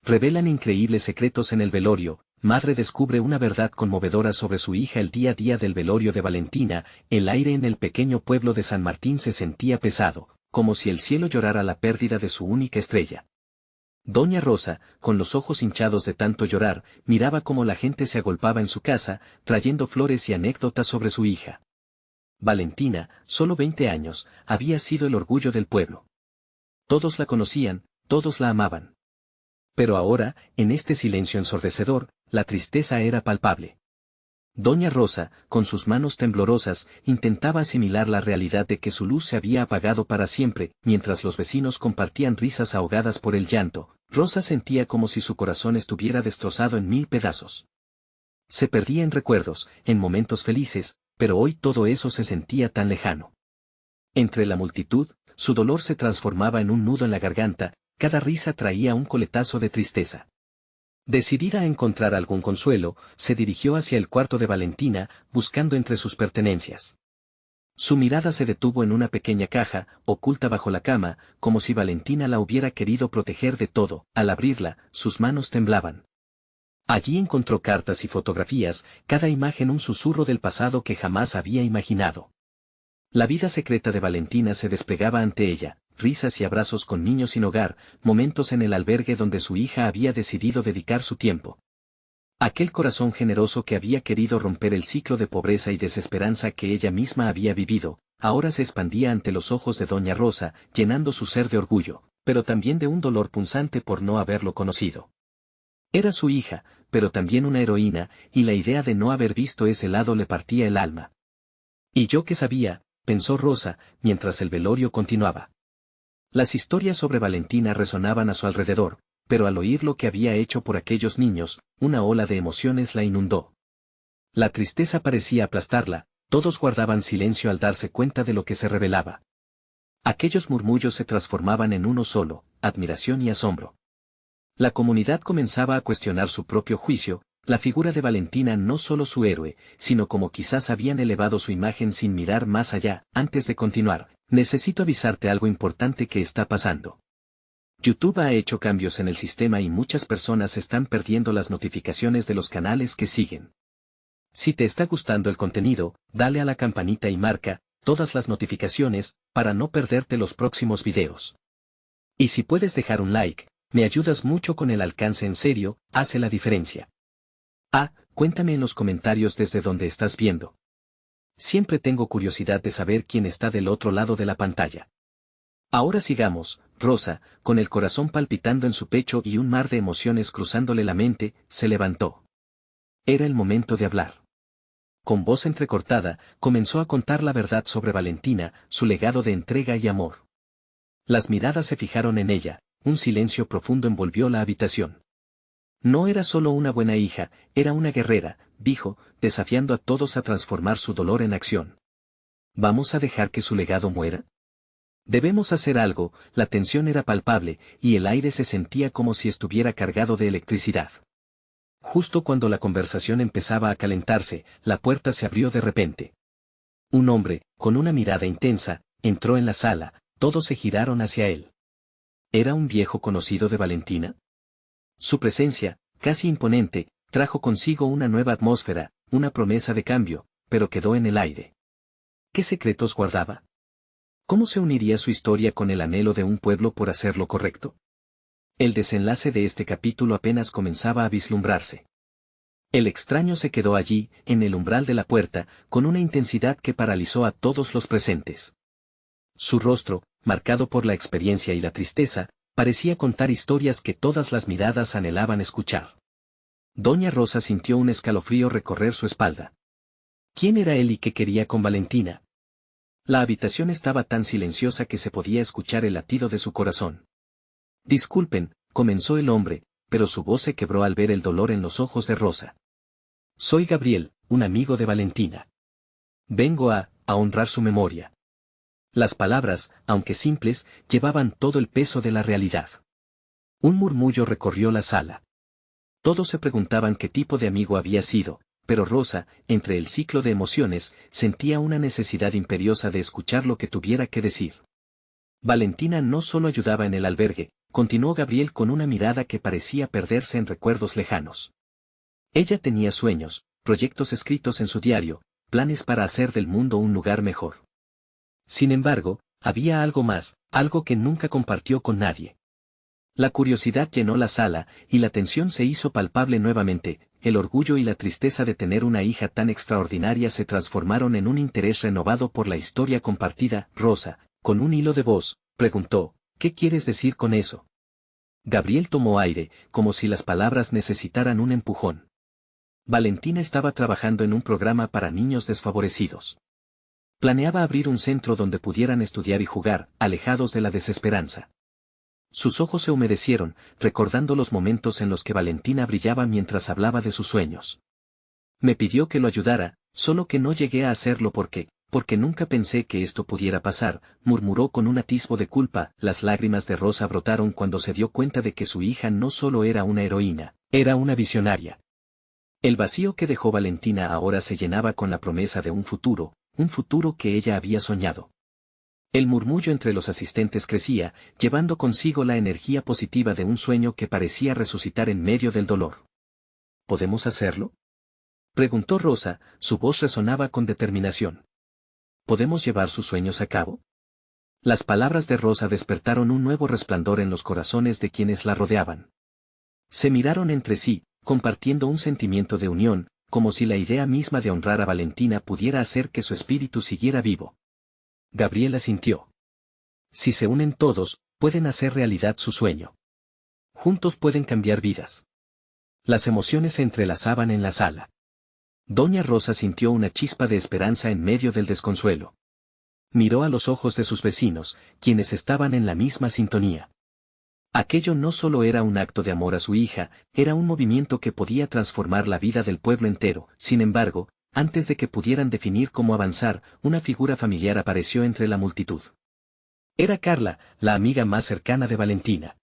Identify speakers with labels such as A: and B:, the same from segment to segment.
A: Revelan increíbles secretos en el velorio. Madre descubre una verdad conmovedora sobre su hija el día a día del velorio de Valentina. El aire en el pequeño pueblo de San Martín se sentía pesado, como si el cielo llorara la pérdida de su única estrella. Doña Rosa, con los ojos hinchados de tanto llorar, miraba cómo la gente se agolpaba en su casa, trayendo flores y anécdotas sobre su hija. Valentina, solo 20 años, había sido el orgullo del pueblo. Todos la conocían, todos la amaban. Pero ahora, en este silencio ensordecedor, la tristeza era palpable. Doña Rosa, con sus manos temblorosas, intentaba asimilar la realidad de que su luz se había apagado para siempre, mientras los vecinos compartían risas ahogadas por el llanto. Rosa sentía como si su corazón estuviera destrozado en 1000 pedazos. Se perdía en recuerdos, en momentos felices, pero hoy todo eso se sentía tan lejano. Entre la multitud, su dolor se transformaba en un nudo en la garganta, cada risa traía un coletazo de tristeza. Decidida a encontrar algún consuelo, se dirigió hacia el cuarto de Valentina, buscando entre sus pertenencias. Su mirada se detuvo en una pequeña caja, oculta bajo la cama, como si Valentina la hubiera querido proteger de todo. Al abrirla, sus manos temblaban. Allí encontró cartas y fotografías, cada imagen un susurro del pasado que jamás había imaginado. La vida secreta de Valentina se desplegaba ante ella, risas y abrazos con niños sin hogar, momentos en el albergue donde su hija había decidido dedicar su tiempo. Aquel corazón generoso que había querido romper el ciclo de pobreza y desesperanza que ella misma había vivido, ahora se expandía ante los ojos de Doña Rosa, llenando su ser de orgullo, pero también de un dolor punzante por no haberlo conocido. Era su hija, pero también una heroína, y la idea de no haber visto ese lado le partía el alma. ¿Y yo qué sabía?, pensó Rosa, mientras el velorio continuaba. Las historias sobre Valentina resonaban a su alrededor, pero al oír lo que había hecho por aquellos niños, una ola de emociones la inundó. La tristeza parecía aplastarla, todos guardaban silencio al darse cuenta de lo que se revelaba. Aquellos murmullos se transformaban en uno solo, admiración y asombro. La comunidad comenzaba a cuestionar su propio juicio. La figura de Valentina no solo su héroe, sino como quizás habían elevado su imagen sin mirar más allá. Antes de continuar, necesito avisarte algo importante que está pasando. YouTube ha hecho cambios en el sistema y muchas personas están perdiendo las notificaciones de los canales que siguen. Si te está gustando el contenido, dale a la campanita y marca todas las notificaciones para no perderte los próximos videos. Y si puedes dejar un like, me ayudas mucho con el alcance, en serio, hace la diferencia. Cuéntame en los comentarios desde donde estás viendo. Siempre tengo curiosidad de saber quién está del otro lado de la pantalla. Ahora sigamos. Rosa, con el corazón palpitando en su pecho y un mar de emociones cruzándole la mente, se levantó. Era el momento de hablar. Con voz entrecortada, comenzó a contar la verdad sobre Valentina, su legado de entrega y amor. Las miradas se fijaron en ella, un silencio profundo envolvió la habitación. No era solo una buena hija, era una guerrera, dijo, desafiando a todos a transformar su dolor en acción. ¿Vamos a dejar que su legado muera? Debemos hacer algo. La tensión era palpable, y el aire se sentía como si estuviera cargado de electricidad. Justo cuando la conversación empezaba a calentarse, la puerta se abrió de repente. Un hombre, con una mirada intensa, entró en la sala, todos se giraron hacia él. ¿Era un viejo conocido de Valentina? Su presencia, casi imponente, trajo consigo una nueva atmósfera, una promesa de cambio, pero quedó en el aire. ¿Qué secretos guardaba? ¿Cómo se uniría su historia con el anhelo de un pueblo por hacer lo correcto? El desenlace de este capítulo apenas comenzaba a vislumbrarse. El extraño se quedó allí, en el umbral de la puerta, con una intensidad que paralizó a todos los presentes. Su rostro, marcado por la experiencia y la tristeza, parecía contar historias que todas las miradas anhelaban escuchar. Doña Rosa sintió un escalofrío recorrer su espalda. ¿Quién era él y qué quería con Valentina? La habitación estaba tan silenciosa que se podía escuchar el latido de su corazón. Disculpen, comenzó el hombre, pero su voz se quebró al ver el dolor en los ojos de Rosa. Soy Gabriel, un amigo de Valentina. Vengo a honrar su memoria. Las palabras, aunque simples, llevaban todo el peso de la realidad. Un murmullo recorrió la sala. Todos se preguntaban qué tipo de amigo había sido, pero Rosa, entre el ciclo de emociones, sentía una necesidad imperiosa de escuchar lo que tuviera que decir. Valentina no solo ayudaba en el albergue, continuó Gabriel con una mirada que parecía perderse en recuerdos lejanos. Ella tenía sueños, proyectos escritos en su diario, planes para hacer del mundo un lugar mejor. Sin embargo, había algo más, algo que nunca compartió con nadie. La curiosidad llenó la sala, y la tensión se hizo palpable nuevamente, el orgullo y la tristeza de tener una hija tan extraordinaria se transformaron en un interés renovado por la historia compartida. Rosa, con un hilo de voz, preguntó, ¿qué quieres decir con eso? Gabriel tomó aire, como si las palabras necesitaran un empujón. Valentina estaba trabajando en un programa para niños desfavorecidos. Planeaba abrir un centro donde pudieran estudiar y jugar, alejados de la desesperanza. Sus ojos se humedecieron, recordando los momentos en los que Valentina brillaba mientras hablaba de sus sueños. Me pidió que lo ayudara, solo que no llegué a hacerlo porque nunca pensé que esto pudiera pasar, murmuró con un atisbo de culpa. Las lágrimas de Rosa brotaron cuando se dio cuenta de que su hija no solo era una heroína, era una visionaria. El vacío que dejó Valentina ahora se llenaba con la promesa de un futuro que ella había soñado. El murmullo entre los asistentes crecía, llevando consigo la energía positiva de un sueño que parecía resucitar en medio del dolor. ¿Podemos hacerlo?, preguntó Rosa, su voz resonaba con determinación. ¿Podemos llevar sus sueños a cabo? Las palabras de Rosa despertaron un nuevo resplandor en los corazones de quienes la rodeaban. Se miraron entre sí, compartiendo un sentimiento de unión, como si la idea misma de honrar a Valentina pudiera hacer que su espíritu siguiera vivo. Gabriel asintió. Si se unen todos, pueden hacer realidad su sueño. Juntos pueden cambiar vidas. Las emociones se entrelazaban en la sala. Doña Rosa sintió una chispa de esperanza en medio del desconsuelo. Miró a los ojos de sus vecinos, quienes estaban en la misma sintonía. Aquello no solo era un acto de amor a su hija, era un movimiento que podía transformar la vida del pueblo entero. Sin embargo, antes de que pudieran definir cómo avanzar, una figura familiar apareció entre la multitud. Era Carla, la amiga más cercana de Valentina.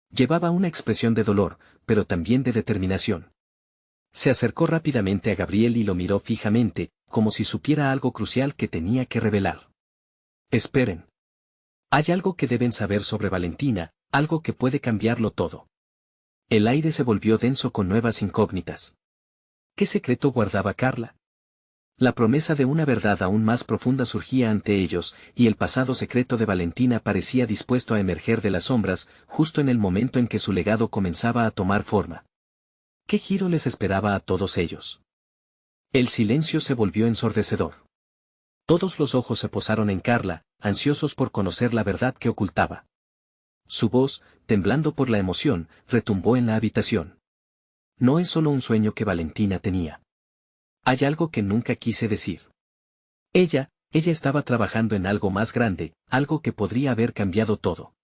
A: Llevaba una expresión de dolor, pero también de determinación. Se acercó rápidamente a Gabriel y lo miró fijamente, como si supiera algo crucial que tenía que revelar. Esperen. Hay algo que deben saber sobre Valentina, algo que puede cambiarlo todo. El aire se volvió denso con nuevas incógnitas. ¿Qué secreto guardaba Carla? La promesa de una verdad aún más profunda surgía ante ellos, y el pasado secreto de Valentina parecía dispuesto a emerger de las sombras, justo en el momento en que su legado comenzaba a tomar forma. ¿Qué giro les esperaba a todos ellos? El silencio se volvió ensordecedor. Todos los ojos se posaron en Carla, ansiosos por conocer la verdad que ocultaba. Su voz, temblando por la emoción, retumbó en la habitación. No es solo un sueño que Valentina tenía. Hay algo que nunca quise decir. Ella estaba trabajando en algo más grande, algo que podría haber cambiado todo.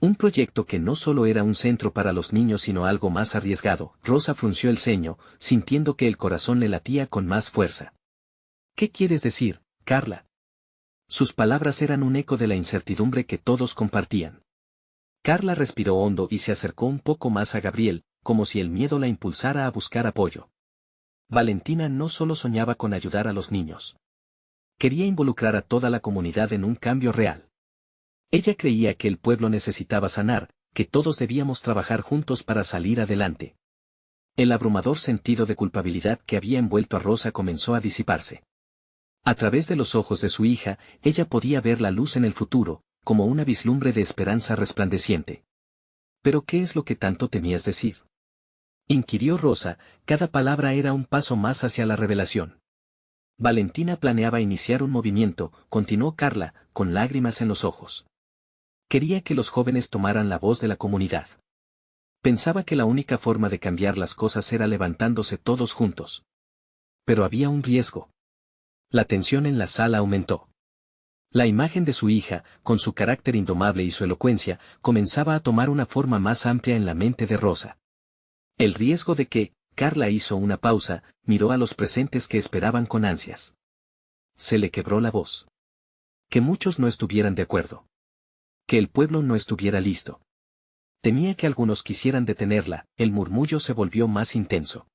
A: Un proyecto que no solo era un centro para los niños sino algo más arriesgado. Rosa frunció el ceño, sintiendo que el corazón le latía con más fuerza. ¿Qué quieres decir, Carla? Sus palabras eran un eco de la incertidumbre que todos compartían. Carla respiró hondo y se acercó un poco más a Gabriel, como si el miedo la impulsara a buscar apoyo. Valentina no solo soñaba con ayudar a los niños. Quería involucrar a toda la comunidad en un cambio real. Ella creía que el pueblo necesitaba sanar, que todos debíamos trabajar juntos para salir adelante. El abrumador sentido de culpabilidad que había envuelto a Rosa comenzó a disiparse. A través de los ojos de su hija, ella podía ver la luz en el futuro, como una vislumbre de esperanza resplandeciente. ¿Pero qué es lo que tanto temías decir?, inquirió Rosa, cada palabra era un paso más hacia la revelación. Valentina planeaba iniciar un movimiento, continuó Carla, con lágrimas en los ojos. Quería que los jóvenes tomaran la voz de la comunidad. Pensaba que la única forma de cambiar las cosas era levantándose todos juntos. Pero había un riesgo. La tensión en la sala aumentó. La imagen de su hija, con su carácter indomable y su elocuencia, comenzaba a tomar una forma más amplia en la mente de Rosa. El riesgo de que, Carla hizo una pausa, miró a los presentes que esperaban con ansias. Se le quebró la voz. Que muchos no estuvieran de acuerdo. Que el pueblo no estuviera listo. Temía que algunos quisieran detenerla, el murmullo se volvió más intenso.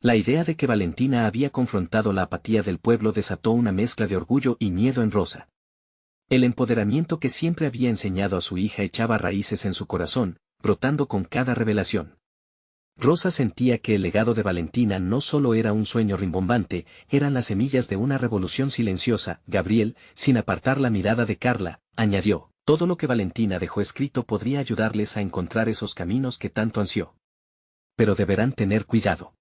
A: La idea de que Valentina había confrontado la apatía del pueblo desató una mezcla de orgullo y miedo en Rosa. El empoderamiento que siempre había enseñado a su hija echaba raíces en su corazón, brotando con cada revelación. Rosa sentía que el legado de Valentina no solo era un sueño rimbombante, eran las semillas de una revolución silenciosa. Gabriel, sin apartar la mirada de Carla, añadió, todo lo que Valentina dejó escrito podría ayudarles a encontrar esos caminos que tanto ansió. Pero deberán tener cuidado.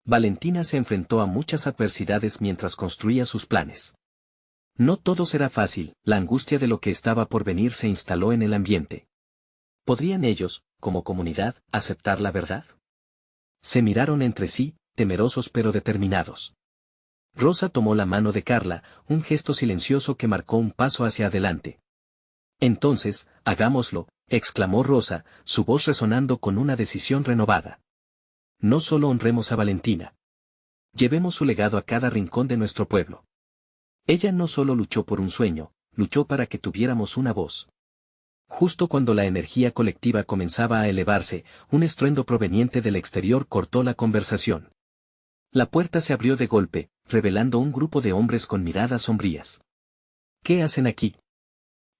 A: Valentina se enfrentó a muchas adversidades mientras construía sus planes. No todo será fácil, la angustia de lo que estaba por venir se instaló en el ambiente. ¿Podrían ellos, como comunidad, aceptar la verdad? Se miraron entre sí, temerosos pero determinados. Rosa tomó la mano de Carla, un gesto silencioso que marcó un paso hacia adelante. Entonces, hagámoslo, exclamó Rosa, su voz resonando con una decisión renovada. No solo honremos a Valentina. Llevemos su legado a cada rincón de nuestro pueblo. Ella no solo luchó por un sueño, luchó para que tuviéramos una voz. Justo cuando la energía colectiva comenzaba a elevarse, un estruendo proveniente del exterior cortó la conversación. La puerta se abrió de golpe, revelando un grupo de hombres con miradas sombrías. ¿Qué hacen aquí?,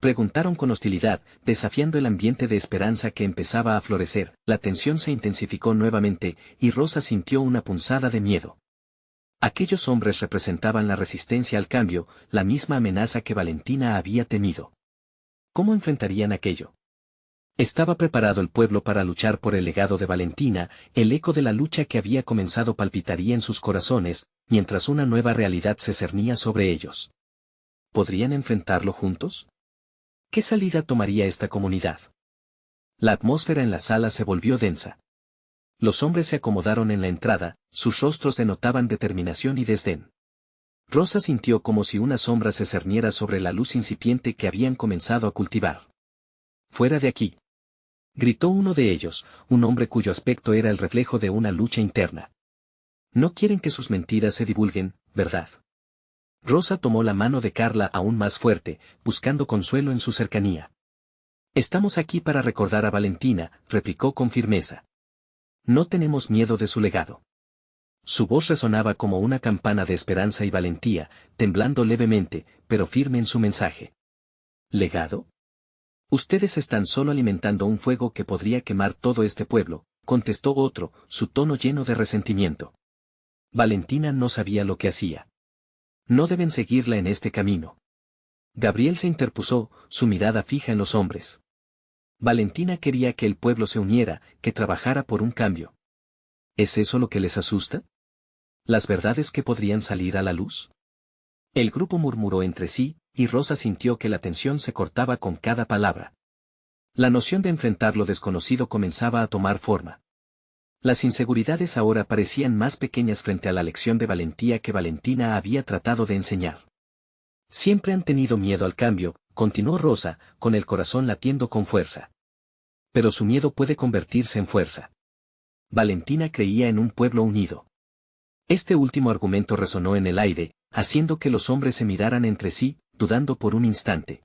A: preguntaron con hostilidad, desafiando el ambiente de esperanza que empezaba a florecer. La tensión se intensificó nuevamente, y Rosa sintió una punzada de miedo. Aquellos hombres representaban la resistencia al cambio, la misma amenaza que Valentina había temido. ¿Cómo enfrentarían aquello? ¿Estaba preparado el pueblo para luchar por el legado de Valentina? El eco de la lucha que había comenzado palpitaría en sus corazones, mientras una nueva realidad se cernía sobre ellos. ¿Podrían enfrentarlo juntos? ¿Qué salida tomaría esta comunidad? La atmósfera en la sala se volvió densa. Los hombres se acomodaron en la entrada, sus rostros denotaban determinación y desdén. Rosa sintió como si una sombra se cerniera sobre la luz incipiente que habían comenzado a cultivar. «¡Fuera de aquí!», gritó uno de ellos, un hombre cuyo aspecto era el reflejo de una lucha interna. «No quieren que sus mentiras se divulguen, ¿verdad?». Rosa tomó la mano de Carla aún más fuerte, buscando consuelo en su cercanía. «Estamos aquí para recordar a Valentina», replicó con firmeza. «No tenemos miedo de su legado». Su voz resonaba como una campana de esperanza y valentía, temblando levemente, pero firme en su mensaje. ¿Legado? Ustedes están solo alimentando un fuego que podría quemar todo este pueblo, contestó otro, su tono lleno de resentimiento. Valentina no sabía lo que hacía. No deben seguirla en este camino. Gabriel se interpuso, su mirada fija en los hombres. Valentina quería que el pueblo se uniera, que trabajara por un cambio. ¿Es eso lo que les asusta? ¿Las verdades que podrían salir a la luz? El grupo murmuró entre sí, y Rosa sintió que la tensión se cortaba con cada palabra. La noción de enfrentar lo desconocido comenzaba a tomar forma. Las inseguridades ahora parecían más pequeñas frente a la lección de valentía que Valentina había tratado de enseñar. Siempre han tenido miedo al cambio, continuó Rosa, con el corazón latiendo con fuerza. Pero su miedo puede convertirse en fuerza. Valentina creía en un pueblo unido. Este último argumento resonó en el aire, haciendo que los hombres se miraran entre sí, dudando por un instante.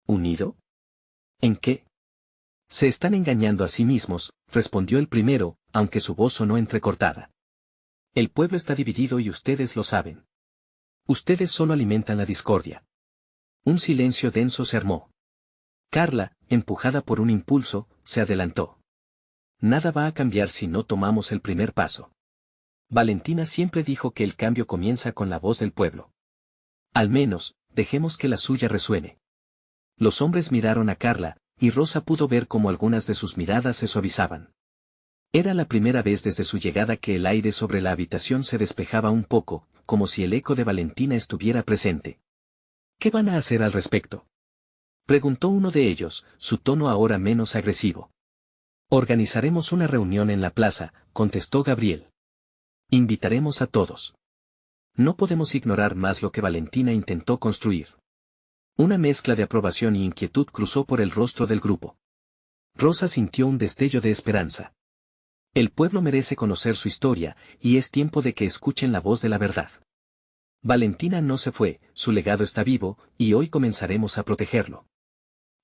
A: ¿Unido? ¿En qué? Se están engañando a sí mismos, respondió el primero, aunque su voz sonó entrecortada. El pueblo está dividido y ustedes lo saben. Ustedes solo alimentan la discordia. Un silencio denso se armó. Carla, empujada por un impulso, se adelantó. Nada va a cambiar si no tomamos el primer paso. Valentina siempre dijo que el cambio comienza con la voz del pueblo. Al menos, dejemos que la suya resuene. Los hombres miraron a Carla, y Rosa pudo ver cómo algunas de sus miradas se suavizaban. Era la primera vez desde su llegada que el aire sobre la habitación se despejaba un poco, como si el eco de Valentina estuviera presente. ¿Qué van a hacer al respecto?, preguntó uno de ellos, su tono ahora menos agresivo. Organizaremos una reunión en la plaza, contestó Gabriel. Invitaremos a todos. No podemos ignorar más lo que Valentina intentó construir. Una mezcla de aprobación y inquietud cruzó por el rostro del grupo. Rosa sintió un destello de esperanza. El pueblo merece conocer su historia, y es tiempo de que escuchen la voz de la verdad. Valentina no se fue, su legado está vivo, y hoy comenzaremos a protegerlo.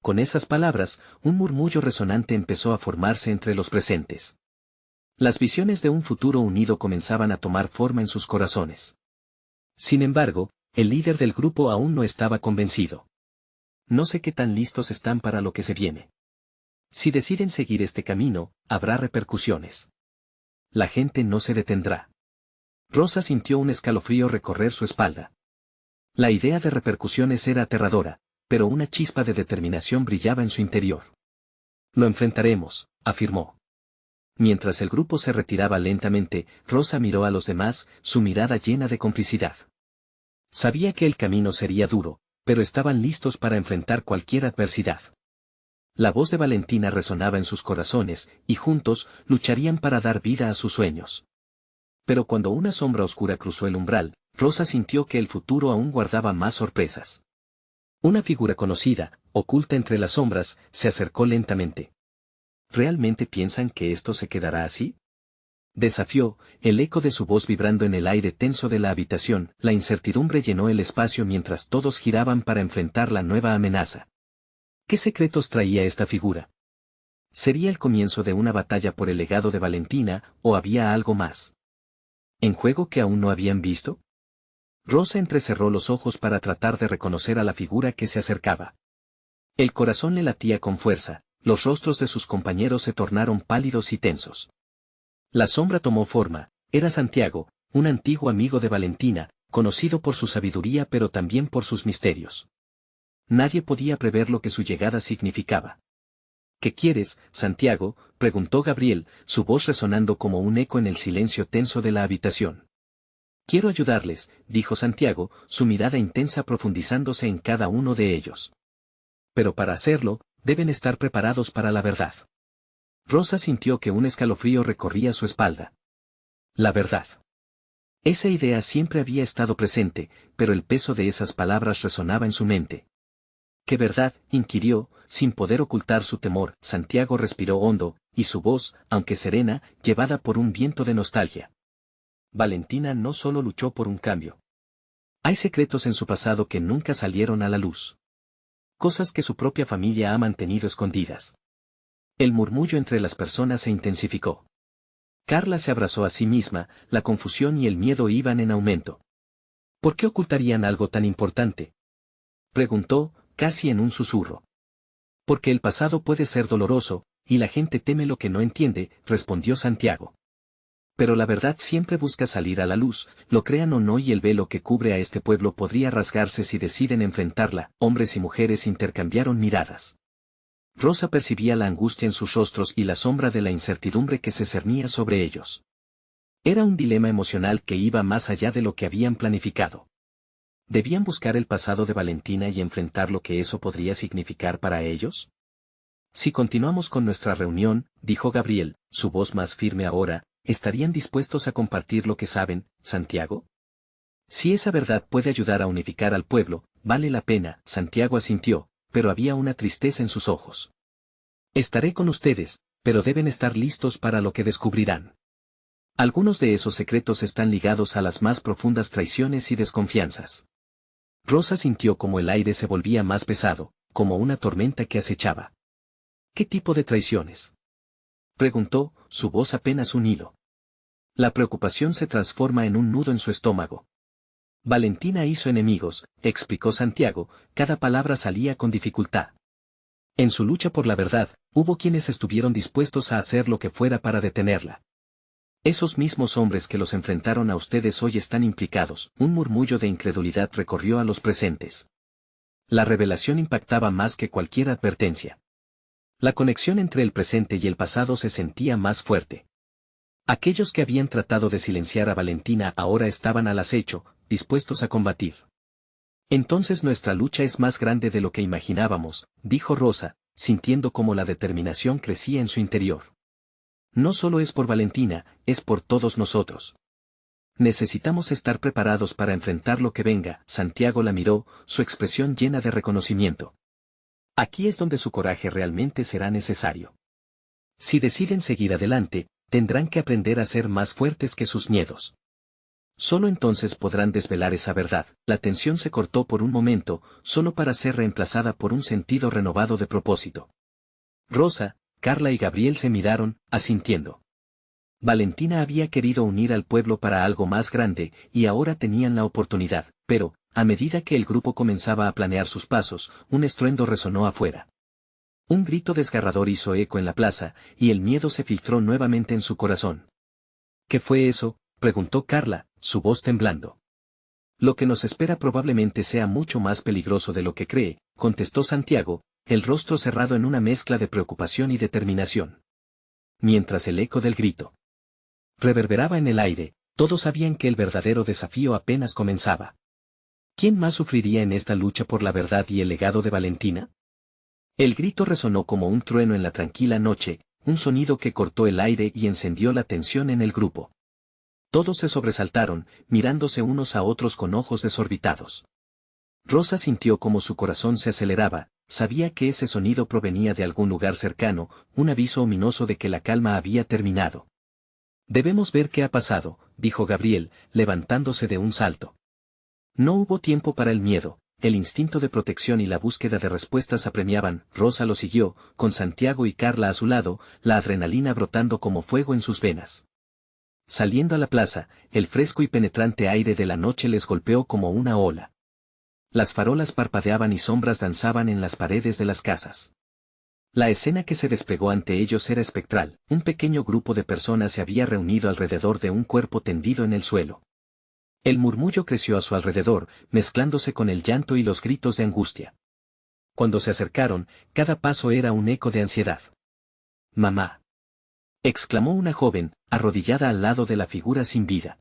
A: Con esas palabras, un murmullo resonante empezó a formarse entre los presentes. Las visiones de un futuro unido comenzaban a tomar forma en sus corazones. Sin embargo, el líder del grupo aún no estaba convencido. No sé qué tan listos están para lo que se viene. Si deciden seguir este camino, habrá repercusiones. La gente no se detendrá. Rosa sintió un escalofrío recorrer su espalda. La idea de repercusiones era aterradora, pero una chispa de determinación brillaba en su interior. Lo enfrentaremos, afirmó. Mientras el grupo se retiraba lentamente, Rosa miró a los demás, su mirada llena de complicidad. Sabía que el camino sería duro, pero estaban listos para enfrentar cualquier adversidad. La voz de Valentina resonaba en sus corazones, y juntos, lucharían para dar vida a sus sueños. Pero cuando una sombra oscura cruzó el umbral, Rosa sintió que el futuro aún guardaba más sorpresas. Una figura conocida, oculta entre las sombras, se acercó lentamente. ¿Realmente piensan que esto se quedará así? Desafió, el eco de su voz vibrando en el aire tenso de la habitación. La incertidumbre llenó el espacio mientras todos giraban para enfrentar la nueva amenaza. ¿Qué secretos traía esta figura? ¿Sería el comienzo de una batalla por el legado de Valentina, o había algo más en juego que aún no habían visto? Rosa entrecerró los ojos para tratar de reconocer a la figura que se acercaba. El corazón le latía con fuerza, los rostros de sus compañeros se tornaron pálidos y tensos. La sombra tomó forma, era Santiago, un antiguo amigo de Valentina, conocido por su sabiduría pero también por sus misterios. Nadie podía prever lo que su llegada significaba. ¿Qué quieres, Santiago?, preguntó Gabriel, su voz resonando como un eco en el silencio tenso de la habitación. Quiero ayudarles, dijo Santiago, su mirada intensa profundizándose en cada uno de ellos. Pero para hacerlo, deben estar preparados para la verdad. Rosa sintió que un escalofrío recorría su espalda. La verdad. Esa idea siempre había estado presente, pero el peso de esas palabras resonaba en su mente. ¿Qué verdad?, inquirió, sin poder ocultar su temor. Santiago respiró hondo, y su voz, aunque serena, llevada por un viento de nostalgia. Valentina no solo luchó por un cambio. Hay secretos en su pasado que nunca salieron a la luz. Cosas que su propia familia ha mantenido escondidas. El murmullo entre las personas se intensificó. Carla se abrazó a sí misma, la confusión y el miedo iban en aumento. ¿Por qué ocultarían algo tan importante?, preguntó, casi en un susurro. Porque el pasado puede ser doloroso, y la gente teme lo que no entiende, respondió Santiago. Pero la verdad siempre busca salir a la luz, lo crean o no, y el velo que cubre a este pueblo podría rasgarse si deciden enfrentarla. Hombres y mujeres intercambiaron miradas. Rosa percibía la angustia en sus rostros y la sombra de la incertidumbre que se cernía sobre ellos. Era un dilema emocional que iba más allá de lo que habían planificado. ¿Debían buscar el pasado de Valentina y enfrentar lo que eso podría significar para ellos? Si continuamos con nuestra reunión, dijo Gabriel, su voz más firme ahora, ¿estarían dispuestos a compartir lo que saben, Santiago? Si esa verdad puede ayudar a unificar al pueblo, vale la pena. Santiago asintió, pero había una tristeza en sus ojos. Estaré con ustedes, pero deben estar listos para lo que descubrirán. Algunos de esos secretos están ligados a las más profundas traiciones y desconfianzas. Rosa sintió como el aire se volvía más pesado, como una tormenta que acechaba. ¿Qué tipo de traiciones?, preguntó, su voz apenas un hilo. La preocupación se transforma en un nudo en su estómago. Valentina hizo enemigos, explicó Santiago, cada palabra salía con dificultad. En su lucha por la verdad, hubo quienes estuvieron dispuestos a hacer lo que fuera para detenerla. Esos mismos hombres que los enfrentaron a ustedes hoy están implicados. Un murmullo de incredulidad recorrió a los presentes. La revelación impactaba más que cualquier advertencia. La conexión entre el presente y el pasado se sentía más fuerte. Aquellos que habían tratado de silenciar a Valentina ahora estaban al acecho, dispuestos a combatir. Entonces nuestra lucha es más grande de lo que imaginábamos, dijo Rosa, sintiendo cómo la determinación crecía en su interior. No solo es por Valentina, es por todos nosotros. Necesitamos estar preparados para enfrentar lo que venga. Santiago la miró, su expresión llena de reconocimiento. Aquí es donde su coraje realmente será necesario. Si deciden seguir adelante, tendrán que aprender a ser más fuertes que sus miedos. Solo entonces podrán desvelar esa verdad. La tensión se cortó por un momento, solo para ser reemplazada por un sentido renovado de propósito. Rosa, Carla y Gabriel se miraron, asintiendo. Valentina había querido unir al pueblo para algo más grande, y ahora tenían la oportunidad, pero, a medida que el grupo comenzaba a planear sus pasos, un estruendo resonó afuera. Un grito desgarrador hizo eco en la plaza, y el miedo se filtró nuevamente en su corazón. ¿Qué fue eso?, preguntó Carla, su voz temblando. Lo que nos espera probablemente sea mucho más peligroso de lo que cree, contestó Santiago, el rostro cerrado en una mezcla de preocupación y determinación. Mientras el eco del grito reverberaba en el aire, todos sabían que el verdadero desafío apenas comenzaba. ¿Quién más sufriría en esta lucha por la verdad y el legado de Valentina? El grito resonó como un trueno en la tranquila noche, un sonido que cortó el aire y encendió la tensión en el grupo. Todos se sobresaltaron, mirándose unos a otros con ojos desorbitados. Rosa sintió como su corazón se aceleraba, sabía que ese sonido provenía de algún lugar cercano, un aviso ominoso de que la calma había terminado. Debemos ver qué ha pasado, dijo Gabriel, levantándose de un salto. No hubo tiempo para el miedo, el instinto de protección y la búsqueda de respuestas apremiaban. Rosa lo siguió, con Santiago y Carla a su lado, la adrenalina brotando como fuego en sus venas. Saliendo a la plaza, el fresco y penetrante aire de la noche les golpeó como una ola. Las farolas parpadeaban y sombras danzaban en las paredes de las casas. La escena que se desplegó ante ellos era espectral, un pequeño grupo de personas se había reunido alrededor de un cuerpo tendido en el suelo. El murmullo creció a su alrededor, mezclándose con el llanto y los gritos de angustia. Cuando se acercaron, cada paso era un eco de ansiedad. «¡Mamá!», exclamó una joven, arrodillada al lado de la figura sin vida.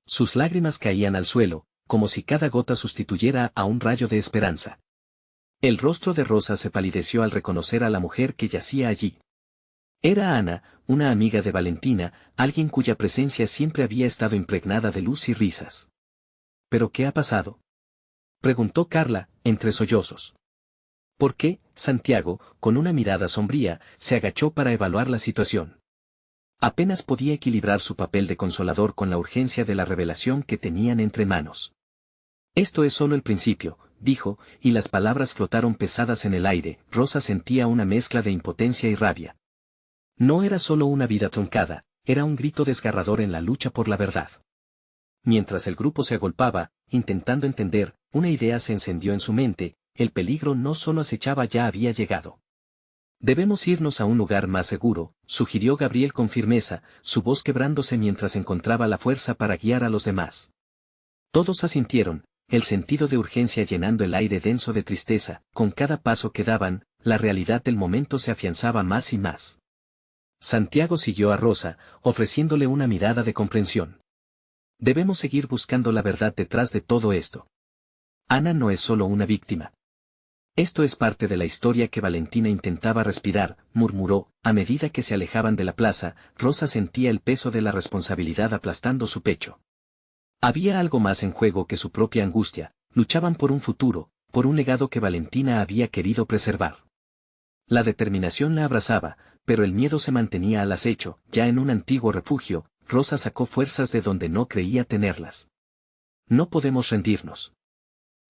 A: Sus lágrimas caían al suelo, como si cada gota sustituyera a un rayo de esperanza. El rostro de Rosa se palideció al reconocer a la mujer que yacía allí. Era Ana, una amiga de Valentina, alguien cuya presencia siempre había estado impregnada de luz y risas. ¿Pero qué ha pasado?, preguntó Carla, entre sollozos. ¿Por qué? Santiago, con una mirada sombría, se agachó para evaluar la situación. Apenas podía equilibrar su papel de consolador con la urgencia de la revelación que tenían entre manos. Esto es solo el principio, dijo, y las palabras flotaron pesadas en el aire. Rosa sentía una mezcla de impotencia y rabia. No era solo una vida truncada, era un grito desgarrador en la lucha por la verdad. Mientras el grupo se agolpaba, intentando entender, una idea se encendió en su mente: el peligro no solo acechaba, ya había llegado. Debemos irnos a un lugar más seguro, sugirió Gabriel con firmeza, su voz quebrándose mientras encontraba la fuerza para guiar a los demás. Todos asintieron, el sentido de urgencia llenando el aire denso de tristeza. Con cada paso que daban, la realidad del momento se afianzaba más y más. Santiago siguió a Rosa, ofreciéndole una mirada de comprensión. Debemos seguir buscando la verdad detrás de todo esto. Ana no es solo una víctima. Esto es parte de la historia que Valentina intentaba respirar, murmuró. A medida que se alejaban de la plaza, Rosa sentía el peso de la responsabilidad aplastando su pecho. Había algo más en juego que su propia angustia, luchaban por un futuro, por un legado que Valentina había querido preservar. La determinación la abrazaba, pero el miedo se mantenía al acecho. Ya en un antiguo refugio, Rosa sacó fuerzas de donde no creía tenerlas. No podemos rendirnos.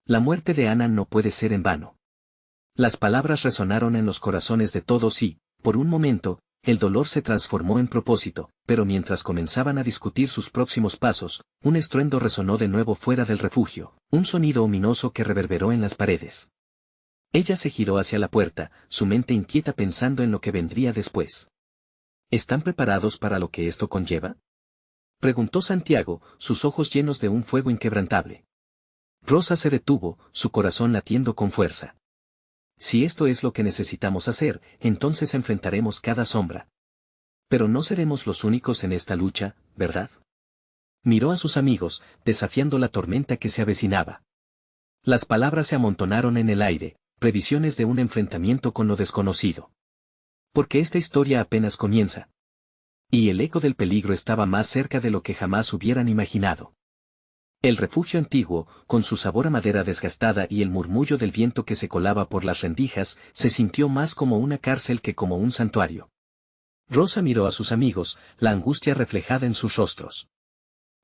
A: La muerte de Ana no puede ser en vano. Las palabras resonaron en los corazones de todos y, por un momento, el dolor se transformó en propósito, pero mientras comenzaban a discutir sus próximos pasos, un estruendo resonó de nuevo fuera del refugio, un sonido ominoso que reverberó en las paredes. Ella se giró hacia la puerta, su mente inquieta pensando en lo que vendría después. ¿Están preparados para lo que esto conlleva?, preguntó Santiago, sus ojos llenos de un fuego inquebrantable. Rosa se detuvo, su corazón latiendo con fuerza. Si esto es lo que necesitamos hacer, entonces enfrentaremos cada sombra. Pero no seremos los únicos en esta lucha, ¿verdad? Miró a sus amigos, desafiando la tormenta que se avecinaba. Las palabras se amontonaron en el aire, previsiones de un enfrentamiento con lo desconocido. Porque esta historia apenas comienza. Y el eco del peligro estaba más cerca de lo que jamás hubieran imaginado. El refugio antiguo, con su sabor a madera desgastada y el murmullo del viento que se colaba por las rendijas, se sintió más como una cárcel que como un santuario. Rosa miró a sus amigos, la angustia reflejada en sus rostros.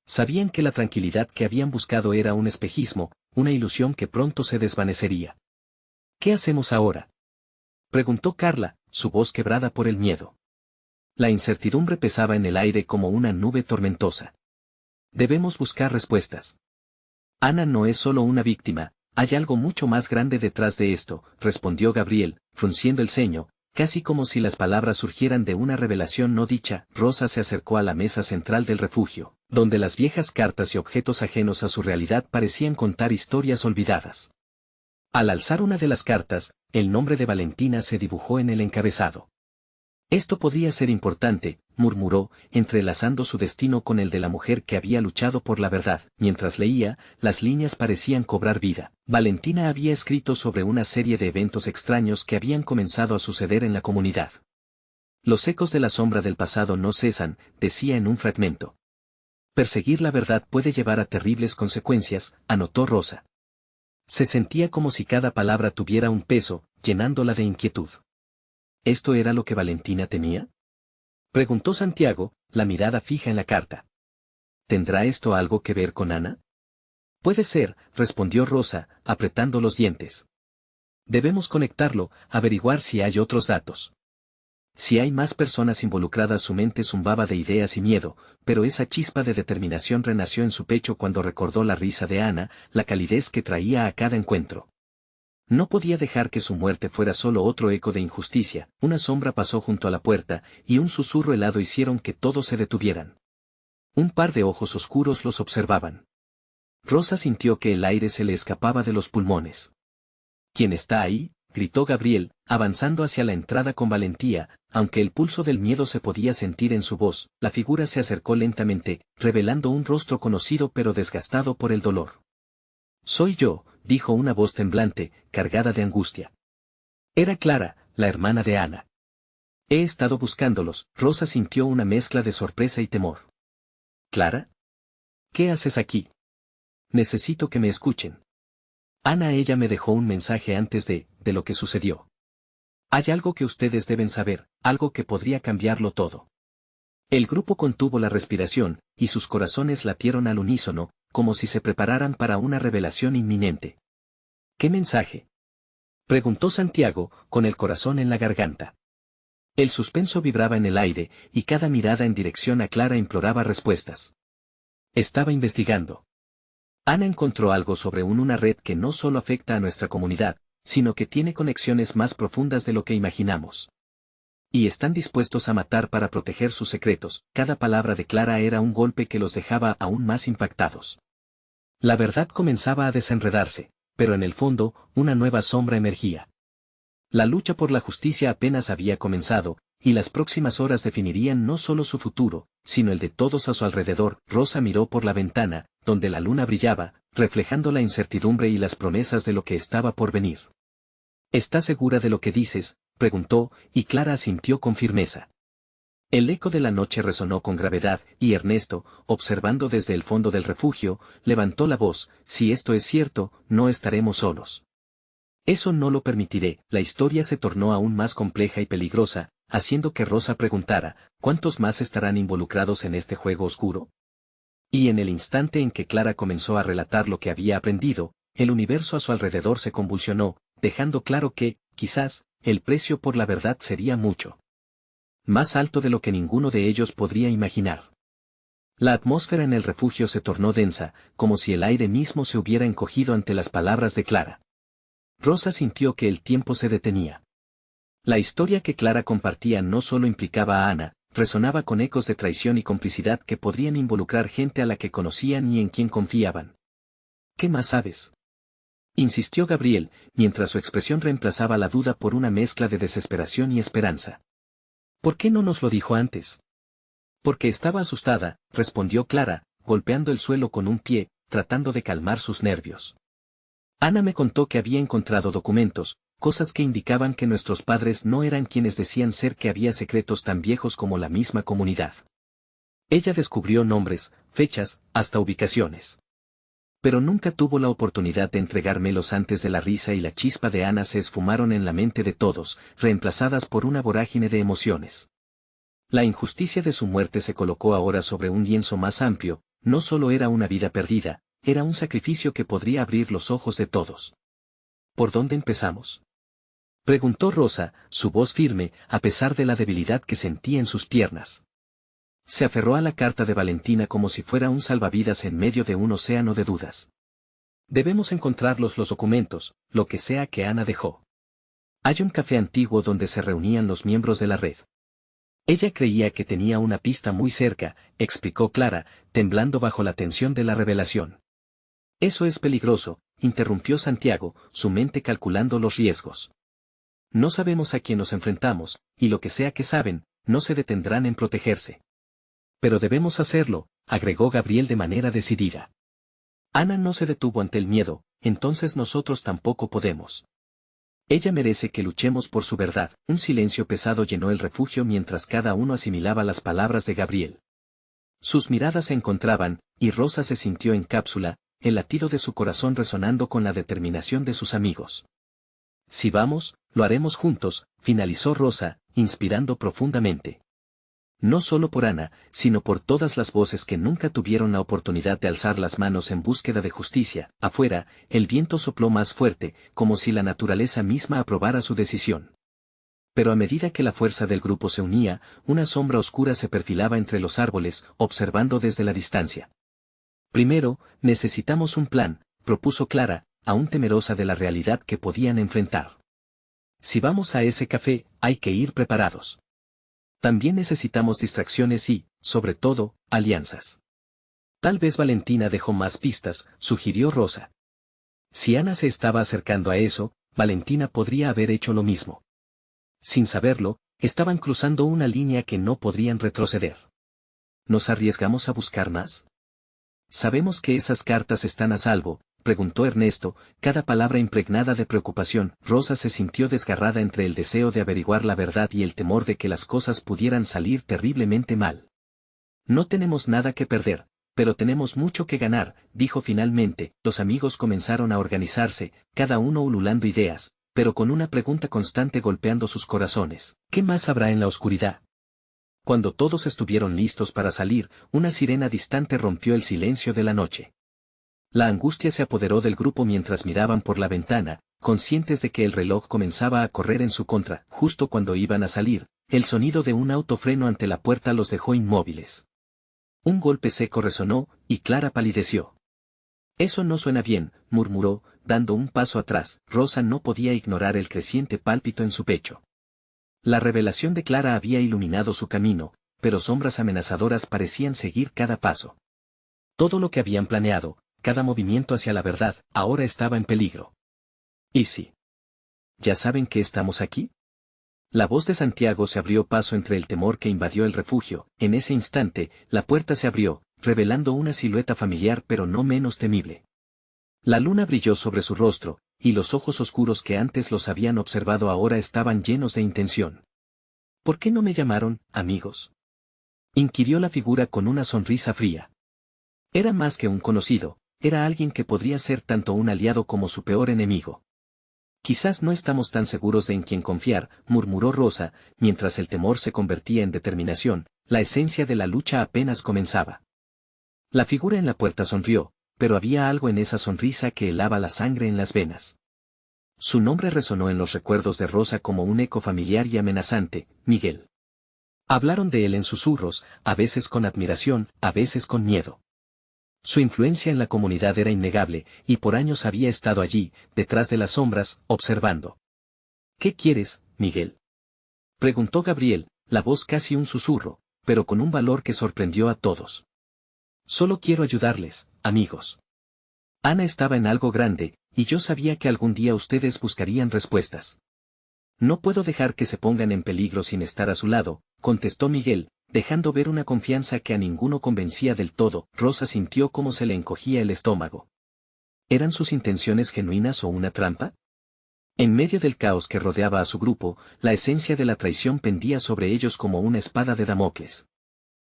A: Sabían que la tranquilidad que habían buscado era un espejismo, una ilusión que pronto se desvanecería. ¿Qué hacemos ahora?, preguntó Carla, su voz quebrada por el miedo. La incertidumbre pesaba en el aire como una nube tormentosa. Debemos buscar respuestas. Ana no es solo una víctima, hay algo mucho más grande detrás de esto, respondió Gabriel, frunciendo el ceño, casi como si las palabras surgieran de una revelación no dicha. Rosa se acercó a la mesa central del refugio, donde las viejas cartas y objetos ajenos a su realidad parecían contar historias olvidadas. Al alzar una de las cartas, el nombre de Valentina se dibujó en el encabezado. Esto podría ser importante, murmuró, entrelazando su destino con el de la mujer que había luchado por la verdad. Mientras leía, las líneas parecían cobrar vida. Valentina había escrito sobre una serie de eventos extraños que habían comenzado a suceder en la comunidad. Los ecos de la sombra del pasado no cesan, decía en un fragmento. Perseguir la verdad puede llevar a terribles consecuencias, anotó Rosa. Se sentía como si cada palabra tuviera un peso, llenándola de inquietud. ¿Esto era lo que Valentina temía? Preguntó Santiago, la mirada fija en la carta. ¿Tendrá esto algo que ver con Ana? Puede ser, respondió Rosa, apretando los dientes. Debemos conectarlo, averiguar si hay otros datos. Si hay más personas involucradas. Su mente zumbaba de ideas y miedo, pero esa chispa de determinación renació en su pecho cuando recordó la risa de Ana, la calidez que traía a cada encuentro. No podía dejar que su muerte fuera solo otro eco de injusticia. Una sombra pasó junto a la puerta, y un susurro helado hicieron que todos se detuvieran. Un par de ojos oscuros los observaban. Rosa sintió que el aire se le escapaba de los pulmones. ¿Quién está ahí?, gritó Gabriel, avanzando hacia la entrada con valentía, aunque el pulso del miedo se podía sentir en su voz. La figura se acercó lentamente, revelando un rostro conocido pero desgastado por el dolor. Soy yo, dijo una voz temblante, cargada de angustia. Era Clara, la hermana de Ana. He estado buscándolos. Rosa sintió una mezcla de sorpresa y temor. ¿Clara? ¿Qué haces aquí? Necesito que me escuchen. Ana, ella me dejó un mensaje antes de lo que sucedió. Hay algo que ustedes deben saber, algo que podría cambiarlo todo. El grupo contuvo la respiración, y sus corazones latieron al unísono, como si se prepararan para una revelación inminente. ¿Qué mensaje?, preguntó Santiago, con el corazón en la garganta. El suspenso vibraba en el aire, y cada mirada en dirección a Clara imploraba respuestas. Estaba investigando. Ana encontró algo sobre una red que no solo afecta a nuestra comunidad, sino que tiene conexiones más profundas de lo que imaginamos. Y están dispuestos a matar para proteger sus secretos. Cada palabra de Clara era un golpe que los dejaba aún más impactados. La verdad comenzaba a desenredarse, pero en el fondo, una nueva sombra emergía. La lucha por la justicia apenas había comenzado, y las próximas horas definirían no solo su futuro, sino el de todos a su alrededor. Rosa miró por la ventana, donde la luna brillaba, reflejando la incertidumbre y las promesas de lo que estaba por venir. ¿Estás segura de lo que dices?, preguntó, y Clara asintió con firmeza. El eco de la noche resonó con gravedad, y Ernesto, observando desde el fondo del refugio, levantó la voz: si esto es cierto, no estaremos solos. Eso no lo permitiré. La historia se tornó aún más compleja y peligrosa, haciendo que Rosa preguntara: ¿cuántos más estarán involucrados en este juego oscuro? Y en el instante en que Clara comenzó a relatar lo que había aprendido, el universo a su alrededor se convulsionó, dejando claro que, quizás, el precio por la verdad sería mucho más alto de lo que ninguno de ellos podría imaginar. La atmósfera en el refugio se tornó densa, como si el aire mismo se hubiera encogido ante las palabras de Clara. Rosa sintió que el tiempo se detenía. La historia que Clara compartía no solo implicaba a Ana, resonaba con ecos de traición y complicidad que podrían involucrar gente a la que conocían y en quien confiaban. ¿Qué más sabes?, insistió Gabriel, mientras su expresión reemplazaba la duda por una mezcla de desesperación y esperanza. ¿Por qué no nos lo dijo antes? Porque estaba asustada, respondió Clara, golpeando el suelo con un pie, tratando de calmar sus nervios. Ana me contó que había encontrado documentos, cosas que indicaban que nuestros padres no eran quienes decían ser, que había secretos tan viejos como la misma comunidad. Ella descubrió nombres, fechas, hasta ubicaciones. Pero nunca tuvo la oportunidad de entregármelos antes de la risa y la chispa de Ana se esfumaron en la mente de todos, reemplazadas por una vorágine de emociones. La injusticia de su muerte se colocó ahora sobre un lienzo más amplio, no solo era una vida perdida, era un sacrificio que podría abrir los ojos de todos. ¿Por dónde empezamos?, preguntó Rosa, su voz firme, a pesar de la debilidad que sentía en sus piernas. Se aferró a la carta de Valentina como si fuera un salvavidas en medio de un océano de dudas. Debemos encontrarlos los documentos, lo que sea que Ana dejó. Hay un café antiguo donde se reunían los miembros de la red. Ella creía que tenía una pista muy cerca, explicó Clara, temblando bajo la tensión de la revelación. Eso es peligroso, interrumpió Santiago, su mente calculando los riesgos. No sabemos a quién nos enfrentamos, y lo que sea que saben, no se detendrán en protegerse. Pero debemos hacerlo, agregó Gabriel de manera decidida. Ana no se detuvo ante el miedo, entonces nosotros tampoco podemos. Ella merece que luchemos por su verdad. Un silencio pesado llenó el refugio mientras cada uno asimilaba las palabras de Gabriel. Sus miradas se encontraban, y Rosa se sintió en cápsula, el latido de su corazón resonando con la determinación de sus amigos. Si vamos, lo haremos juntos, finalizó Rosa, inspirando profundamente. No solo por Ana, sino por todas las voces que nunca tuvieron la oportunidad de alzar las manos en búsqueda de justicia. Afuera, el viento sopló más fuerte, como si la naturaleza misma aprobara su decisión. Pero a medida que la fuerza del grupo se unía, una sombra oscura se perfilaba entre los árboles, observando desde la distancia. Primero, necesitamos un plan, propuso Clara, aún temerosa de la realidad que podían enfrentar. Si vamos a ese café, hay que ir preparados. También necesitamos distracciones y, sobre todo, alianzas. Tal vez Valentina dejó más pistas, sugirió Rosa. Si Ana se estaba acercando a eso, Valentina podría haber hecho lo mismo. Sin saberlo, estaban cruzando una línea que no podrían retroceder. ¿Nos arriesgamos a buscar más? Sabemos que esas cartas están a salvo, preguntó Ernesto, cada palabra impregnada de preocupación. Rosa se sintió desgarrada entre el deseo de averiguar la verdad y el temor de que las cosas pudieran salir terriblemente mal. No tenemos nada que perder, pero tenemos mucho que ganar, dijo finalmente. Los amigos comenzaron a organizarse, cada uno ululando ideas, pero con una pregunta constante golpeando sus corazones. ¿Qué más habrá en la oscuridad? Cuando todos estuvieron listos para salir, una sirena distante rompió el silencio de la noche. La angustia se apoderó del grupo mientras miraban por la ventana, conscientes de que el reloj comenzaba a correr en su contra. Justo cuando iban a salir, el sonido de un autofreno ante la puerta los dejó inmóviles. Un golpe seco resonó, y Clara palideció. Eso no suena bien, murmuró, dando un paso atrás. Rosa no podía ignorar el creciente pálpito en su pecho. La revelación de Clara había iluminado su camino, pero sombras amenazadoras parecían seguir cada paso. Todo lo que habían planeado, cada movimiento hacia la verdad, ahora estaba en peligro. ¿Y si? ¿Ya saben que estamos aquí? La voz de Santiago se abrió paso entre el temor que invadió el refugio. En ese instante, la puerta se abrió, revelando una silueta familiar pero no menos temible. La luna brilló sobre su rostro, y los ojos oscuros que antes los habían observado ahora estaban llenos de intención. ¿Por qué no me llamaron, amigos? Inquirió la figura con una sonrisa fría. Era más que un conocido. Era alguien que podría ser tanto un aliado como su peor enemigo. Quizás no estamos tan seguros de en quién confiar, murmuró Rosa, mientras el temor se convertía en determinación. La esencia de la lucha apenas comenzaba. La figura en la puerta sonrió, pero había algo en esa sonrisa que helaba la sangre en las venas. Su nombre resonó en los recuerdos de Rosa como un eco familiar y amenazante: Miguel. Hablaron de él en susurros, a veces con admiración, a veces con miedo. Su influencia en la comunidad era innegable, y por años había estado allí, detrás de las sombras, observando. ¿Qué quieres, Miguel? Preguntó Gabriel, la voz casi un susurro, pero con un valor que sorprendió a todos. Solo quiero ayudarles, amigos. Ana estaba en algo grande, y yo sabía que algún día ustedes buscarían respuestas. No puedo dejar que se pongan en peligro sin estar a su lado, contestó Miguel, dejando ver una confianza que a ninguno convencía del todo. Rosa sintió cómo se le encogía el estómago. ¿Eran sus intenciones genuinas o una trampa? En medio del caos que rodeaba a su grupo, la esencia de la traición pendía sobre ellos como una espada de Damocles.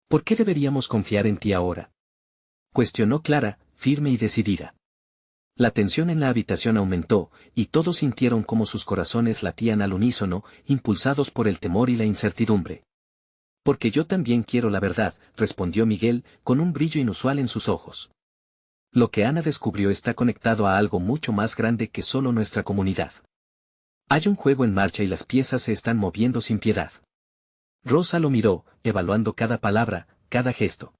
A: ¿Por qué deberíamos confiar en ti ahora?, cuestionó Clara, firme y decidida. La tensión en la habitación aumentó, y todos sintieron cómo sus corazones latían al unísono, impulsados por el temor y la incertidumbre. Porque yo también quiero la verdad, respondió Miguel, con un brillo inusual en sus ojos. Lo que Ana descubrió está conectado a algo mucho más grande que solo nuestra comunidad. Hay un juego en marcha y las piezas se están moviendo sin piedad. Rosa lo miró, evaluando cada palabra, cada gesto.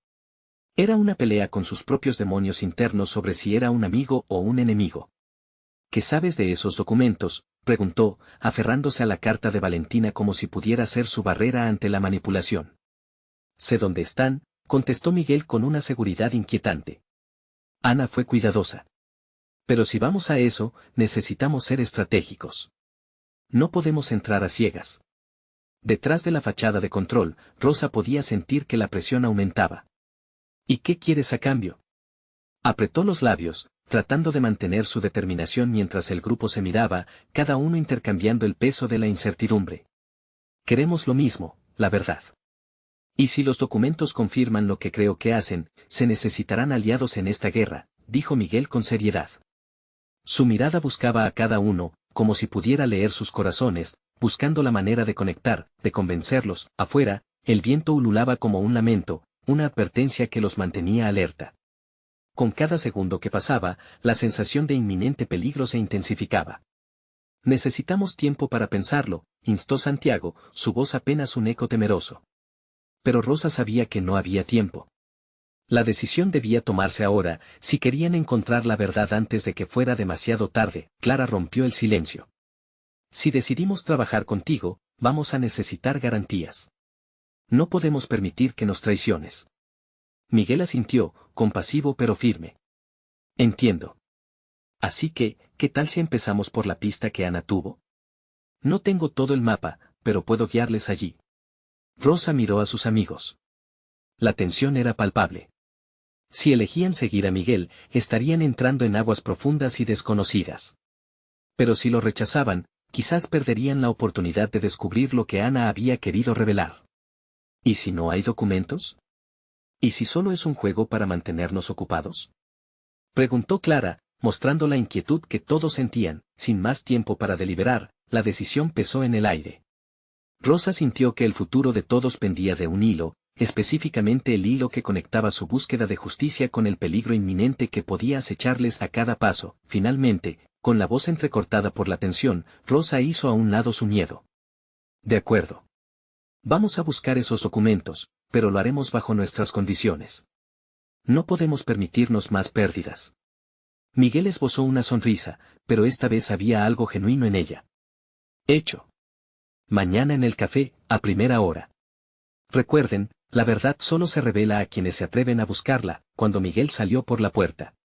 A: Era una pelea con sus propios demonios internos sobre si era un amigo o un enemigo. ¿Qué sabes de esos documentos?, preguntó, aferrándose a la carta de Valentina como si pudiera ser su barrera ante la manipulación. Sé dónde están, contestó Miguel con una seguridad inquietante. Ana fue cuidadosa. Pero si vamos a eso, necesitamos ser estratégicos. No podemos entrar a ciegas. Detrás de la fachada de control, Rosa podía sentir que la presión aumentaba. ¿Y qué quieres a cambio? Apretó los labios, tratando de mantener su determinación mientras el grupo se miraba, cada uno intercambiando el peso de la incertidumbre. Queremos lo mismo, la verdad. Y si los documentos confirman lo que creo que hacen, se necesitarán aliados en esta guerra, dijo Miguel con seriedad. Su mirada buscaba a cada uno, como si pudiera leer sus corazones, buscando la manera de conectar, de convencerlos. Afuera, el viento ululaba como un lamento, una advertencia que los mantenía alerta. Con cada segundo que pasaba, la sensación de inminente peligro se intensificaba. Necesitamos tiempo para pensarlo, instó Santiago, su voz apenas un eco temeroso. Pero Rosa sabía que no había tiempo. La decisión debía tomarse ahora, si querían encontrar la verdad antes de que fuera demasiado tarde. Clara rompió el silencio. Si decidimos trabajar contigo, vamos a necesitar garantías. No podemos permitir que nos traiciones. Miguel asintió, compasivo pero firme. Entiendo. Así que, ¿qué tal si empezamos por la pista que Ana tuvo? No tengo todo el mapa, pero puedo guiarles allí. Rosa miró a sus amigos. La tensión era palpable. Si elegían seguir a Miguel, estarían entrando en aguas profundas y desconocidas. Pero si lo rechazaban, quizás perderían la oportunidad de descubrir lo que Ana había querido revelar. ¿Y si no hay documentos? ¿Y si solo es un juego para mantenernos ocupados? Preguntó Clara, mostrando la inquietud que todos sentían. Sin más tiempo para deliberar, la decisión pesó en el aire. Rosa sintió que el futuro de todos pendía de un hilo, específicamente el hilo que conectaba su búsqueda de justicia con el peligro inminente que podía acecharles a cada paso. Finalmente, con la voz entrecortada por la tensión, Rosa hizo a un lado su miedo. De acuerdo. Vamos a buscar esos documentos, pero lo haremos bajo nuestras condiciones. No podemos permitirnos más pérdidas. Miguel esbozó una sonrisa, pero esta vez había algo genuino en ella. Hecho. Mañana en el café, a primera hora. Recuerden, la verdad solo se revela a quienes se atreven a buscarla. Cuando Miguel salió por la puerta.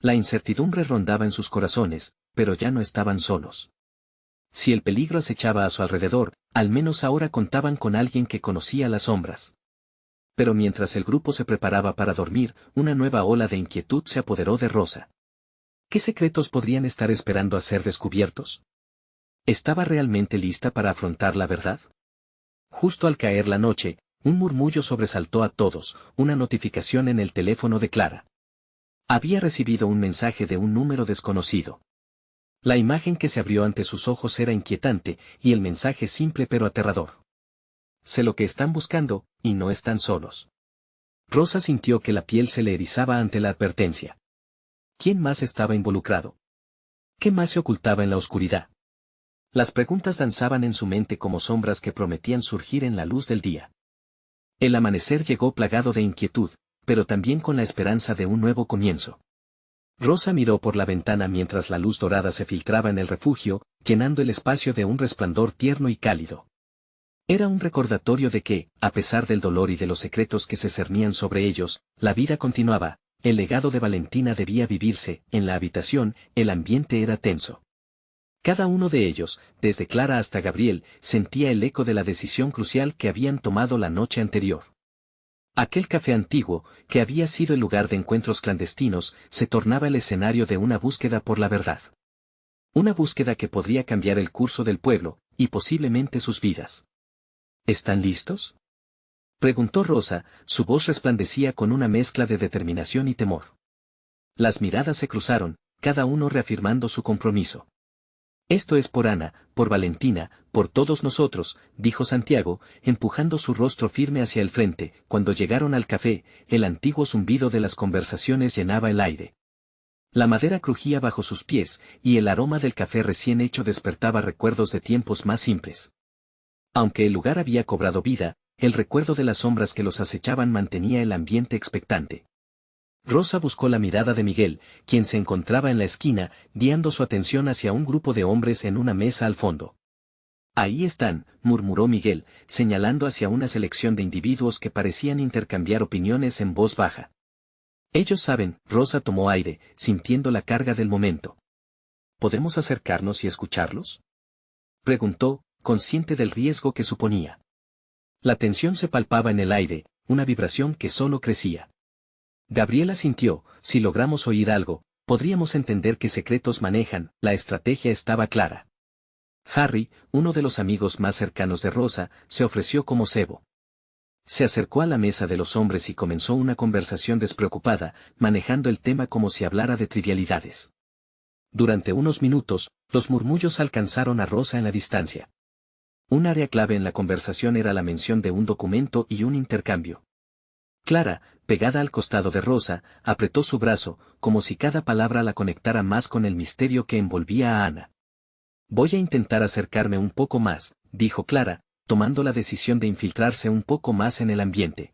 A: La incertidumbre rondaba en sus corazones, pero ya no estaban solos. Si el peligro acechaba a su alrededor, al menos ahora contaban con alguien que conocía las sombras. Pero mientras el grupo se preparaba para dormir, una nueva ola de inquietud se apoderó de Rosa. ¿Qué secretos podrían estar esperando a ser descubiertos? ¿Estaba realmente lista para afrontar la verdad? Justo al caer la noche, un murmullo sobresaltó a todos, una notificación en el teléfono de Clara. Había recibido un mensaje de un número desconocido. La imagen que se abrió ante sus ojos era inquietante, y el mensaje simple pero aterrador. Sé lo que están buscando, y no están solos. Rosa sintió que la piel se le erizaba ante la advertencia. ¿Quién más estaba involucrado? ¿Qué más se ocultaba en la oscuridad? Las preguntas danzaban en su mente como sombras que prometían surgir en la luz del día. El amanecer llegó plagado de inquietud, pero también con la esperanza de un nuevo comienzo. Rosa miró por la ventana mientras la luz dorada se filtraba en el refugio, llenando el espacio de un resplandor tierno y cálido. Era un recordatorio de que, a pesar del dolor y de los secretos que se cernían sobre ellos, la vida continuaba. El legado de Valentina debía vivirse. En la habitación, el ambiente era tenso. Cada uno de ellos, desde Clara hasta Gabriel, sentía el eco de la decisión crucial que habían tomado la noche anterior. Aquel café antiguo, que había sido el lugar de encuentros clandestinos, se tornaba el escenario de una búsqueda por la verdad. Una búsqueda que podría cambiar el curso del pueblo, y posiblemente sus vidas. ¿Están listos?, preguntó Rosa, su voz resplandecía con una mezcla de determinación y temor. Las miradas se cruzaron, cada uno reafirmando su compromiso. Esto es por Ana, por Valentina, por todos nosotros, dijo Santiago, empujando su rostro firme hacia el frente. Cuando llegaron al café, el antiguo zumbido de las conversaciones llenaba el aire. La madera crujía bajo sus pies, y el aroma del café recién hecho despertaba recuerdos de tiempos más simples. Aunque el lugar había cobrado vida, el recuerdo de las sombras que los acechaban mantenía el ambiente expectante. Rosa buscó la mirada de Miguel, quien se encontraba en la esquina, guiando su atención hacia un grupo de hombres en una mesa al fondo. Ahí están, murmuró Miguel, señalando hacia una selección de individuos que parecían intercambiar opiniones en voz baja. Ellos saben, Rosa tomó aire, sintiendo la carga del momento. ¿Podemos acercarnos y escucharlos?, preguntó, consciente del riesgo que suponía. La tensión se palpaba en el aire, una vibración que solo crecía. Gabriela sintió, si logramos oír algo, podríamos entender qué secretos manejan, la estrategia estaba clara. Harry, uno de los amigos más cercanos de Rosa, se ofreció como cebo. Se acercó a la mesa de los hombres y comenzó una conversación despreocupada, manejando el tema como si hablara de trivialidades. Durante unos minutos, los murmullos alcanzaron a Rosa en la distancia. Un área clave en la conversación era la mención de un documento y un intercambio. Clara, pegada al costado de Rosa, apretó su brazo, como si cada palabra la conectara más con el misterio que envolvía a Ana. Voy a intentar acercarme un poco más, dijo Clara, tomando la decisión de infiltrarse un poco más en el ambiente.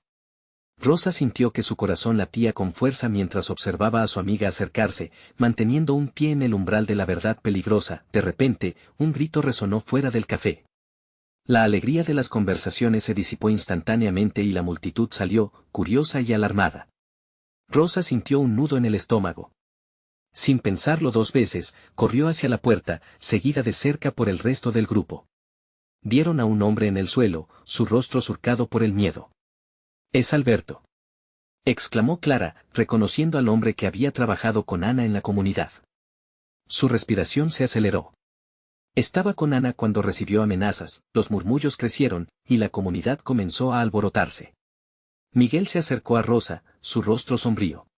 A: Rosa sintió que su corazón latía con fuerza mientras observaba a su amiga acercarse, manteniendo un pie en el umbral de la verdad peligrosa. De repente, un grito resonó fuera del café. La alegría de las conversaciones se disipó instantáneamente y la multitud salió, curiosa y alarmada. Rosa sintió un nudo en el estómago. Sin pensarlo dos veces, corrió hacia la puerta, seguida de cerca por el resto del grupo. Vieron a un hombre en el suelo, su rostro surcado por el miedo. «Es Alberto», exclamó Clara, reconociendo al hombre que había trabajado con Ana en la comunidad. Su respiración se aceleró. Estaba con Ana cuando recibió amenazas, los murmullos crecieron, y la comunidad comenzó a alborotarse. Miguel se acercó a Rosa, su rostro sombrío.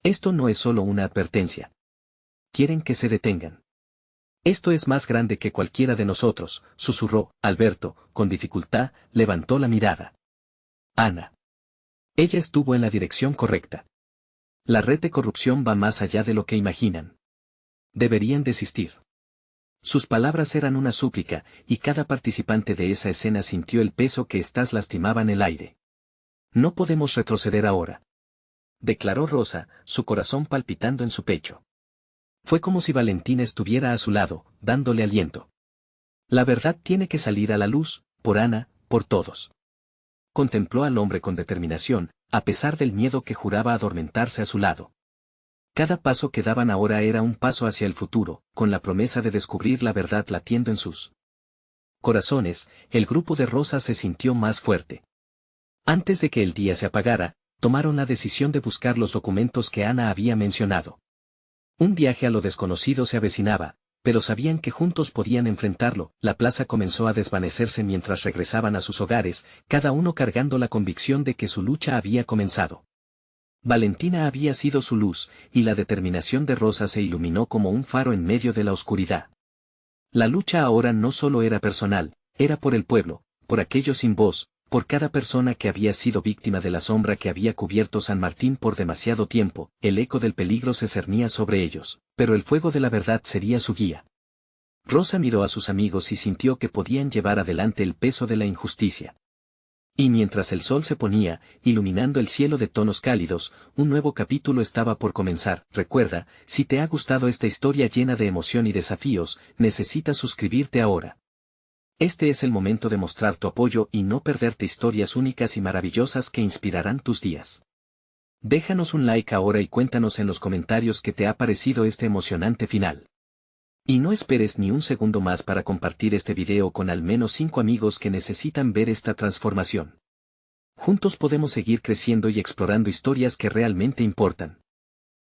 A: Esto no es solo una advertencia. Quieren que se detengan. Esto es más grande que cualquiera de nosotros, susurró. Alberto, con dificultad, levantó la mirada. Ana. Ella estuvo en la dirección correcta. La red de corrupción va más allá de lo que imaginan. Deberían desistir. Sus palabras eran una súplica, y cada participante de esa escena sintió el peso que éstas lastimaban el aire. No podemos retroceder ahora, declaró Rosa, su corazón palpitando en su pecho. Fue como si Valentina estuviera a su lado, dándole aliento. La verdad tiene que salir a la luz, por Ana, por todos. Contempló al hombre con determinación, a pesar del miedo que juraba adormentarse a su lado. Cada paso que daban ahora era un paso hacia el futuro, con la promesa de descubrir la verdad latiendo en sus corazones. El grupo de Rosa se sintió más fuerte. Antes de que el día se apagara, tomaron la decisión de buscar los documentos que Ana había mencionado. Un viaje a lo desconocido se avecinaba, pero sabían que juntos podían enfrentarlo. La plaza comenzó a desvanecerse mientras regresaban a sus hogares, cada uno cargando la convicción de que su lucha había comenzado. Valentina había sido su luz, y la determinación de Rosa se iluminó como un faro en medio de la oscuridad. La lucha ahora no solo era personal, era por el pueblo, por aquellos sin voz, por cada persona que había sido víctima de la sombra que había cubierto San Martín por demasiado tiempo. El eco del peligro se cernía sobre ellos, pero el fuego de la verdad sería su guía. Rosa miró a sus amigos y sintió que podían llevar adelante el peso de la injusticia. Y mientras el sol se ponía, iluminando el cielo de tonos cálidos, un nuevo capítulo estaba por comenzar. Recuerda, si te ha gustado esta historia llena de emoción y desafíos, necesitas suscribirte ahora. Este es el momento de mostrar tu apoyo y no perderte historias únicas y maravillosas que inspirarán tus días. Déjanos un like ahora y cuéntanos en los comentarios qué te ha parecido este emocionante final. Y no esperes ni un segundo más para compartir este video con al menos 5 amigos que necesitan ver esta transformación. Juntos podemos seguir creciendo y explorando historias que realmente importan.